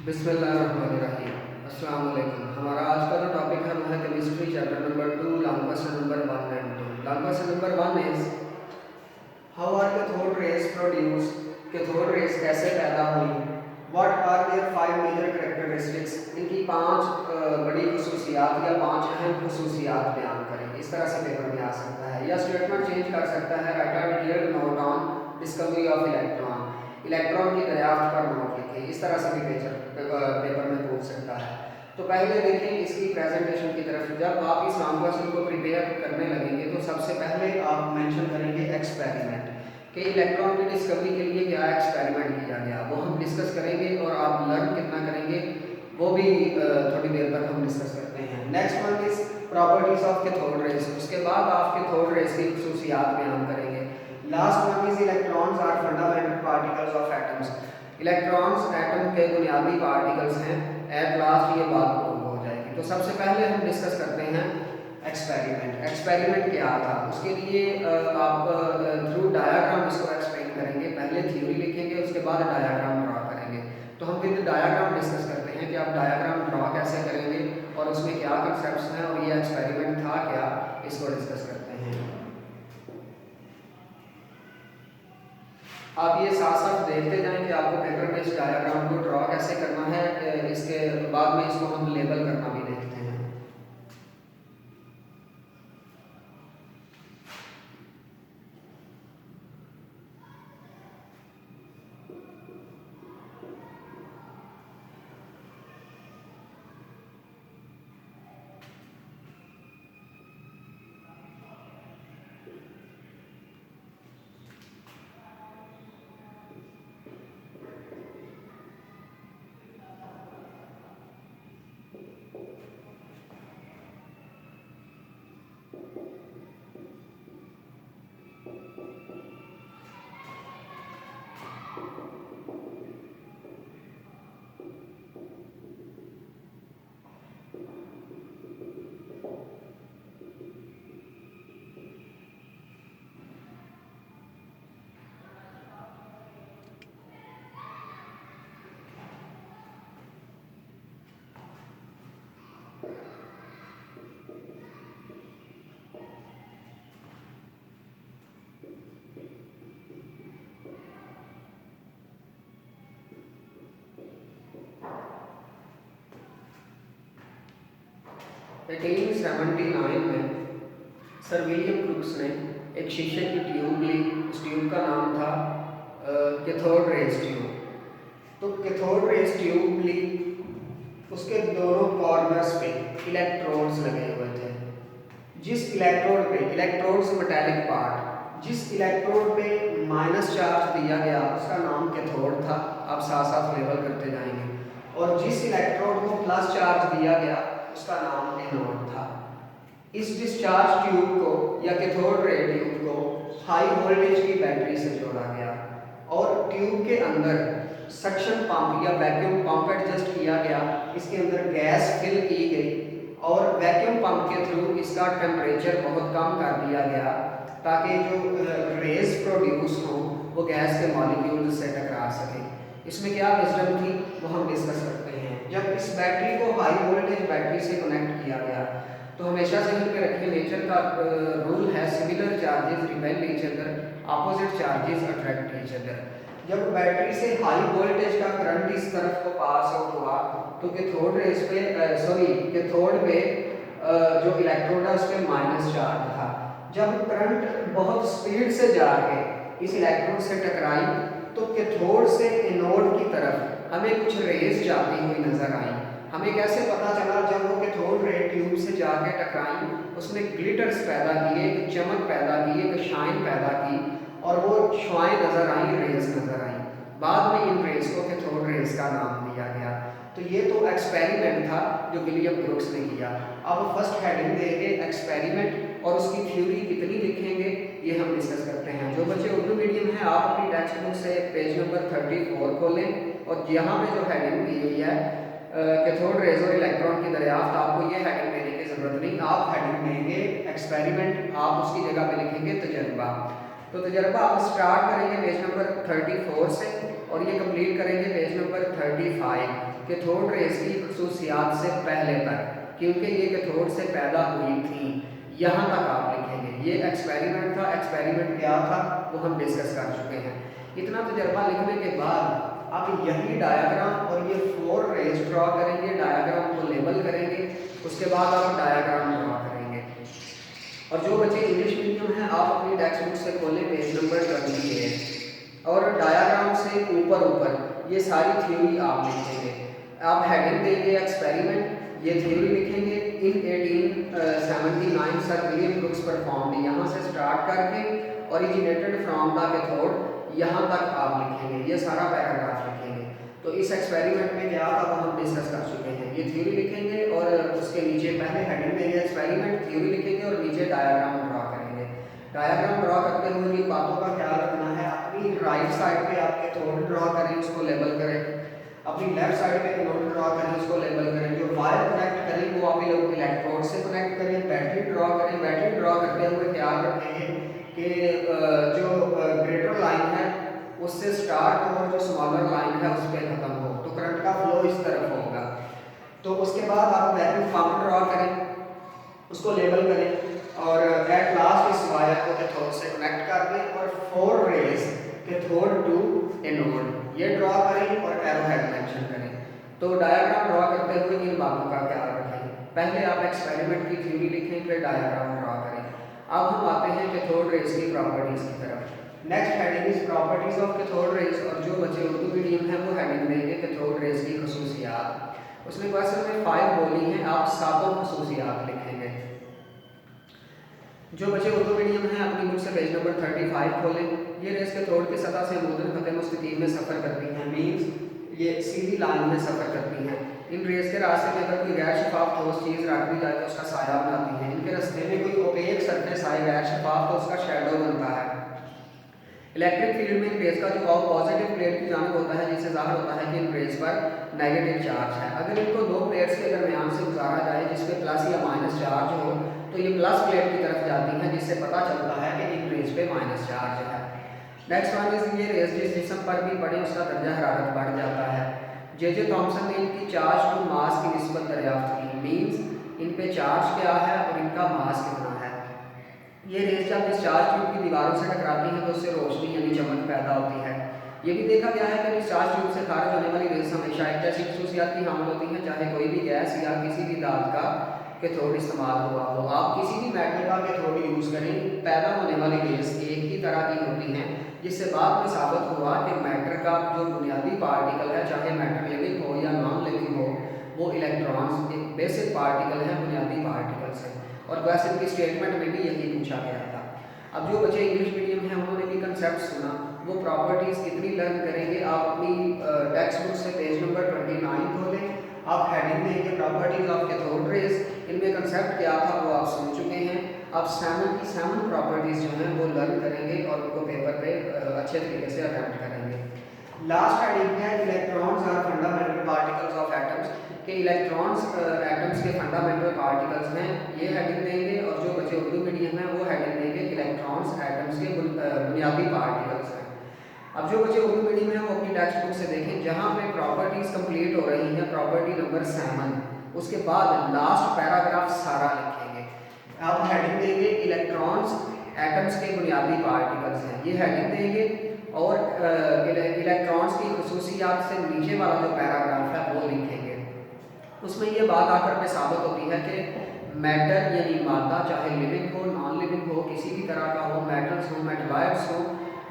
बिस्मिल्लाहिर्रहमानिर्रहीम। अस्सलाम वालेकुम। हमारा आज का जो टॉपिक है वो है chemistry chapter number 2, long question number 1 and 2। Long question number 1 is how are cathode rays produce, cathode rays कैसे पैदा हुई, what are there 5 major characteristics, इनकी 5 बड़ी खसूसियात या 5 अहम खसूसियात बयान करें। इस तरह से पेपर में आ सकता है या स्टेटमेंट चेंज कर सकता है। Right a detailed note on discovery of electron, electron की दरियाफ्त पर नोट लिखें। इस तरह से भी पेपर में पूछ सकता है। तो पहले देखें इसकी प्रेजेंटेशन की तरफ। जब आप इस लॉन्ग क्वेश्चन को प्रिपेयर करने लगेंगे तो सबसे पहले आप मेंशन करेंगे एक्सपेरिमेंट, कि इलेक्ट्रॉन की डिस्कवरी के लिए क्या एक्सपेरिमेंट किया गया, वो हम डिस्कस करेंगे। और आप लर्न कितना करेंगे वो भी थोड़ी देर तक हम डिस्कस करते हैं। Next one is properties of cathode rays, उसके बाद आप कैथोड रेज की खसूसियात बयान करेंगे। Last one is electrons are fundamental particles of atoms, electrons atom के बुनियादी पार्टिकल्स हैं। एट लास्ट ये बात प्रूव हो जाएगी। तो सबसे पहले हम डिस्कस करते हैं एक्सपेरिमेंट। एक्सपेरिमेंट क्या था, उसके लिए आप थ्रू डायाग्राम इसको एक्सप्लेन करेंगे। पहले थ्योरी लिखेंगे, उसके बाद डायाग्राम ड्रा करेंगे। तो हम विद डायाग्राम डिस्कस करते हैं कि आप डायाग्राम ड्रा कैसे करेंगे और उसमें क्या कंसेप्ट्स हैं और ये एक्सपेरिमेंट था क्या, इसको डिस्कस करते हैं। आप ये साथ साथ देखते जाएं कि आपको पेपर में इस डायग्राम को ड्रॉ कैसे करना है। इसके बाद में इसको हम लेबल करना भी देखते हैं। एटीन 1979 में सर विलियम क्रूक्स ने एक शीशे की ट्यूब ली। उस ट्यूब का नाम था कैथोड रेज ट्यूब। तो कैथोड रेज ट्यूब ली, उसके दोनों कॉर्नर्स पे इलेक्ट्रोड्स लगे हुए थे। जिस इलेक्ट्रोड पे, इलेक्ट्रोड्स मेटालिक पार्ट, जिस इलेक्ट्रोड पे माइनस चार्ज दिया गया उसका नाम कैथोड था। आप साथ साथ लेबल करते जाएंगे। और जिस इलेक्ट्रोड को प्लस चार्ज दिया गया उसका नाम एनोड था। इस डिस्चार्ज ट्यूब को या कैथोड रे ट्यूब को हाई वोल्टेज की बैटरी से जोड़ा गया और ट्यूब के अंदर सक्शन पंप या वैक्यूम पंप एडजस्ट किया गया। इसके अंदर गैस फिल की गई और वैक्यूम पंप के थ्रू इसका टेम्परेचर बहुत कम कर दिया गया ताकि जो रेज प्रोड्यूस हो वो गैस के मॉलिक्यूल से टकरा सके। इसमें क्या विजडम थी वो हम डिस्कस करते हैं। जब इस बैटरी को हाई वोल्टेज बैटरी से कनेक्ट किया गया तो हमेशा से यहीं पे रखिए, नेचर का रूल है similar charges repel each other, opposite charges attract each other. जब बैटरी से हाई वोल्टेज का करंट इस तरफ को पास आउट हुआ तो कैथोड रेज पे कैथोड पे जो इलेक्ट्रोड है उस पे माइनस चार्ज था। जब करंट बहुत स्पीड से जाके इस इलेक्ट्रोड से टकराई तो कैथोड से एनोड की तरफ हमें कुछ रेज जाती हुई नजर आई। हमें कैसे पता चला, जब वो कैथोड रे ट्यूब से जाके टकराई उसने ग्लिटर्स पैदा किए, एक चमक पैदा की, एक शाइन पैदा की और वो शुआएं नजर आई, रेज नजर आई। बाद में इन रेज को कैथोड रेज का नाम दिया गया। तो ये तो एक्सपेरिमेंट था जो विलियम ब्रुक्स ने किया। अब फर्स्ट हेडिंग देंगे एक्सपेरिमेंट और उसकी थ्योरी कितनी लिखेंगे ये हम डिस्कस करते हैं। जो बच्चे उर्दू मीडियम है आप अपनी टेक्स्ट बुक से पेज नंबर 34 खोलें और यहाँ पे जो हेडिंग दी हुई है कैथोड रेज और इलेक्ट्रॉन की दरियाफ्त, आपको ये हेडिंग देने की ज़रूरत नहीं। आप हेडिंग देंगे एक्सपेरिमेंट, आप उसकी जगह पे लिखेंगे तजर्बा। तो तजर्बा आप स्टार्ट करेंगे पेज नंबर 34 से और ये कंप्लीट करेंगे पेज नंबर 35 कैथोड रेस की खसूसियात से पहले तक, क्योंकि ये कैथोड से पैदा हुई थी, यहाँ तक आप लिखेंगे। ये एक्सपेरिमेंट था, एक्सपेरिमेंट क्या था वो हम डिस्कस कर चुके हैं। इतना तजर्बा लिखने के बाद आप यही डायाग्राम और ये 4 रेस ड्रॉ करेंगे, डायाग्राम को लेबल करेंगे, उसके बाद आप डायाग्राम ड्रॉ करेंगे। और जो बच्चे इंग्लिश मीडियम हैं आप अपनी टेक्स्ट बुक से खोलें पेज नंबर 28 और डायाग्राम से ऊपर ये सारी थ्योरी आप लिखेंगे। आप हेडिंग देंगे एक्सपेरिमेंट, ये थ्योरी लिखेंगे। इन 1879 सर विलियम ब्रुक्स परफॉर्म्ड, यहाँ से स्टार्ट करके ओरिजिनेटेड फ्रॉम द कैथोड, यहाँ तक आप लिखेंगे, ये सारा पैराग्राफ लिखेंगे। तो इस एक्सपेरिमेंट में क्या था वो हम डिस्कस कर चुके हैं। ये थ्योरी लिखेंगे और उसके नीचे पहले हेडिंग देंगे एक्सपेरिमेंट, थ्योरी लिखेंगे और नीचे डायग्राम ड्रॉ करेंगे। डायग्राम ड्रॉ करते हुए इन बातों का ख्याल रखना है। अपनी राइट साइड पे आप कैथोड ड्रॉ करें, उसको लेबल करें। अपनी लेफ्ट साइड पे कैथोड ड्रॉ करें, उसको लेबल करें। जो वायर कनेक्ट करें वो आप लोग इलेक्ट्रोड से कनेक्ट करें। बैटरी ड्रॉ करें, बैटरी ड्रॉ करते हुए ख्याल रखेंगे कि जो ग्रेटर लाइन है उससे स्टार्ट हो और जो स्मॉलर लाइन है उस पर खत्म हो, तो करंट का फ्लो इस तरफ होगा। तो उसके बाद आप वैक्यूम पंप ड्रॉ करें, उसको लेबल करें और एट लास्ट इस वायर को कैथोड से कनेक्ट कर दें और 4 रेज कैथोड टू एनोड ये ड्रॉ करें और एरो हेड मेंशन करें। तो डायग्राम ड्रॉ करते हुए इन बातों का ख्याल रखें। पहले आप एक्सपेरिमेंट की थ्योरी लिखें, फिर डायग्राम ड्रॉ करें। अब हम आते हैं कैथोड रेज की प्रॉपर्टीज की तरफ। Next heading is properties of cathode raise, और जो बच्चे उर्दू मीडियम है वो हेडिंग देंगे कैथोड रेज की खसूसियात। उसमें क्वेश्चन में 5 बोली हैं, आप सातों खसूसियात लिखेंगे। जो बच्चे उर्दू मीडियम हैं अपनी बुक से पेज नंबर 35 खोलें। ये रेस कैथोड की सतह से मुतन खत्म मुस्तकीम में सफ़र करती हैं, मीन्स ये सीधी लाइन में सफ़र करती हैं। इन रेस के रास्ते में अगर कोई गैर शफाफ ठोस चीज़ रख दी जाए तो उसका साया बनाती है। इनके रास्ते में कोई ओपेक सरफेस आए गैर शफाफ तो उसका शेडो बनता है। इलेक्ट्रिक फील्ड में इन रेस का जो पॉजिटिव प्लेट की जानिब होता है, जिससे जाहिर होता है कि इन रेस पर नेगेटिव चार्ज है। अगर इनको दो प्लेट्स के दरमियान से गुजारा जाए जिसपे प्लस या माइनस चार्ज हो तो ये प्लस प्लेट की तरफ जाती है, जिससे पता चलता है कि इन रेस पे माइनस चार्ज है। नेक्स्ट वन इज ये रेस जिस जिस्म पर भी पड़े उसका दर्जा हरारत बढ़ जाता है। जे थॉमसन ने इनकी चार्ज टू मास की निस्बत दरियाफ्त की, मीन्स इन पे चार्ज क्या है और इनका मास कितना है। ये रेस जब डिस्चार्ज ट्यूब की दीवारों से टकराती हैं तो उससे रोशनी यानी चमक पैदा होती है। ये भी देखा गया है कि डिस्चार्ज ट्यूब से खारिज होने वाली रेस हमेशा एक जैसी खसूसियात की हामिल होती हैं, चाहे कोई भी गैस या किसी भी धातु का कैथोड इस्तेमाल हुआ हो। आप किसी भी मेटल का कैथोड यूज़ करें, पैदा होने वाली रेस एक ही तरह की होती हैं, जिससे बाद में साबित हुआ कि मैटर का जो बुनियादी पार्टिकल है, चाहे मैटर लिविंग हो या नॉन लिविंग हो, वो इलेक्ट्रॉन्स एक बेसिक पार्टिकल हैं, बुनियादी पार्टिकल्स हैं। और क्वेश्चन की स्टेटमेंट में भी यही पूछा गया था। अब जो बच्चे इंग्लिश मीडियम हैं उन्होंने भी कंसेप्ट सुना, वो प्रॉपर्टीज़ कितनी लर्न करेंगे। आप अपनी टेक्स्ट बुक से पेज नंबर 29 खोलें, आप हेडिंग देंगे प्रॉपर्टीज ऑफ कैथोड रेज। इनमें कंसेप्ट क्या था वो आप सुन चुके हैं। आप 7 प्रॉपर्टीज़ जो हैं वो लर्न करेंगे और उनको पेपर पे अच्छे तरीके से अटेम्प्ट करेंगे। लास्ट हेडिंग है electrons are fundamental particles of atoms, कि इलेक्ट्रॉन्स एटम्स के फंडामेंटल पार्टिकल्स हैं, ये हेडिंग देंगे। और जो बच्चे उर्दू मीडियम है वो हेडिंग देंगे इलेक्ट्रॉन्स एटम्स के बुनियादी पार्टिकल्स हैं। अब जो बच्चे उर्दू मीडियम है वो अपनी टेक्स्ट बुक से देखें, जहाँ पे प्रॉपर्टीज़ कंप्लीट हो रही हैं, प्रॉपर्टी नंबर 7, उसके बाद लास्ट पैराग्राफ सारा लिखेंगे। आप हेडिंग देंगे इलेक्ट्रॉन्स एटम्स के बुनियादी पार्टिकल्स हैं, ये हेडिंग देंगे। और इलेक्ट्रॉन्स की खसूसियात से नीचे वाला जो पैराग्राफ है वो लिखेंगे। उसमें ये बात आकर पे साबित होती है कि मैटर यानी मादा, चाहे लिविंग हो नॉन लिविंग हो, किसी भी तरह का हो, मेटल्स हो मेटलॉइड्स हो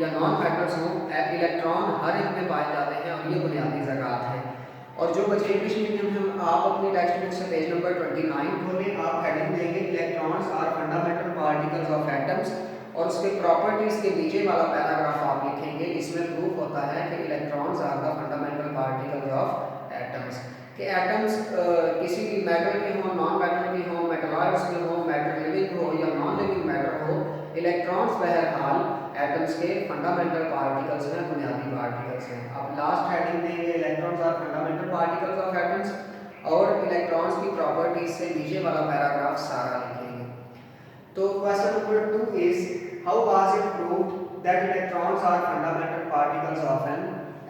या नॉन मेटल्स हो, इलेक्ट्रॉन हर एक में पाए जाते हैं और ये बुनियादी ज़रात हैं। और जो बच्चे इंग्लिश मीडियम हैं आप अपनी टेक्स्ट बुक से पेज नंबर 29 खोलें, आप हेडिंग देंगे electrons are fundamental particles of atoms और उसके प्रॉपर्टीज़ के नीचे वाला पैराग्राफ आप लिखेंगे। इसमें प्रूफ होता है कि electrons are the fundamental particles of atoms, कि एटम्स किसी भी मेटल के हों, नॉन मेटल के हों, मेटलॉइड्स के हों, मैटर लिविंग हो या नॉन लिविंग मैटर हो, इलेक्ट्रॉन्स बहरहाल एटम्स के फंडामेंटल पार्टिकल्स हैं, बुनियादी पार्टिकल्स हैं। अब लास्ट हेडिंग देंगे electrons are fundamental particles of atoms और इलेक्ट्रॉन्स की प्रॉपर्टीज से नीचे वाला पैराग्राफ सारा लिखेंगे। तो question number 2 is how was it proved that electrons are fundamental particles of an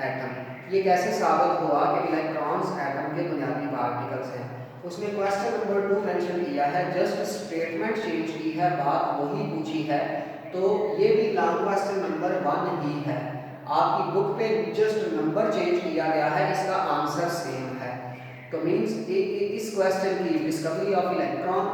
atom. ये कैसे साबित हुआ कि इलेक्ट्रॉन्स एटम के बुनियादी पार्टिकल्स हैं। उसमें क्वेश्चन नंबर 2 मेंशन किया है, जस्ट स्टेटमेंट चेंज की है, बात वही पूछी है, तो ये भी लॉन्ग क्वेश्चन नंबर 1 ही है। आपकी बुक पे जस्ट नंबर चेंज किया गया है, इसका आंसर सेम है। तो मीन्स इस क्वेश्चन की डिस्कवरी ऑफ इलेक्ट्रॉन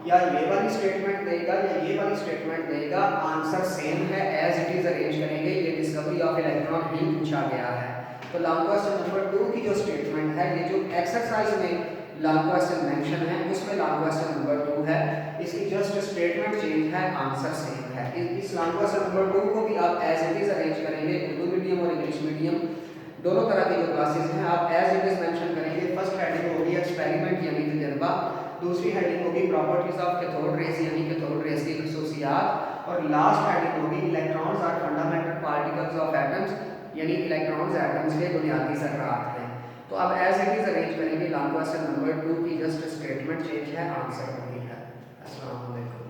या ये वाली स्टेटमेंट देगा या ये वाली स्टेटमेंट देगा, आंसर सेम है, एज इट इज अरेंज करेंगे, ये डिस्कवरी ऑफ इलेक्ट्रॉन ही पूछा गया है। तो लॉन्ग क्वेश्चन नंबर 2 की जो स्टेटमेंट है, ये जो एक्सरसाइज में लॉन्ग क्वेश्चन मेंशन है उसमें लॉन्ग क्वेश्चन नंबर 2 है, इसकी जस्ट स्टेटमेंट चेंज है, आंसर सेम है। इस लॉन्ग क्वेश्चन नंबर 2 को भी आप एज इट इज अरेंज करेंगे, उर्दू मीडियम और इंग्लिश मीडियम दोनों तरह की जो क्लासेस हैं आप एज इट इज मेंशन करेंगे। फर्स्ट हेडिंग होगी एक्सपेरिमेंट यानी तजर्बा, दूसरी हेडिंग होगी प्रॉपर्टीज ऑफ कैथोड रेज यानी कैथोड रेज की खसूसियात, और लास्ट हेडिंग होगी electrons are fundamental particles of atoms यानी इलेक्ट्रॉन्स एटम्स के बुनियादी ज़र्रात हैं। तो अब एज इट इज अरेंज करेंगे, लॉन्ग क्वेश्चन नंबर 2 की जस्ट स्टेटमेंट चेंज है, आंसर वही है। अस्सलाम वालेकुम।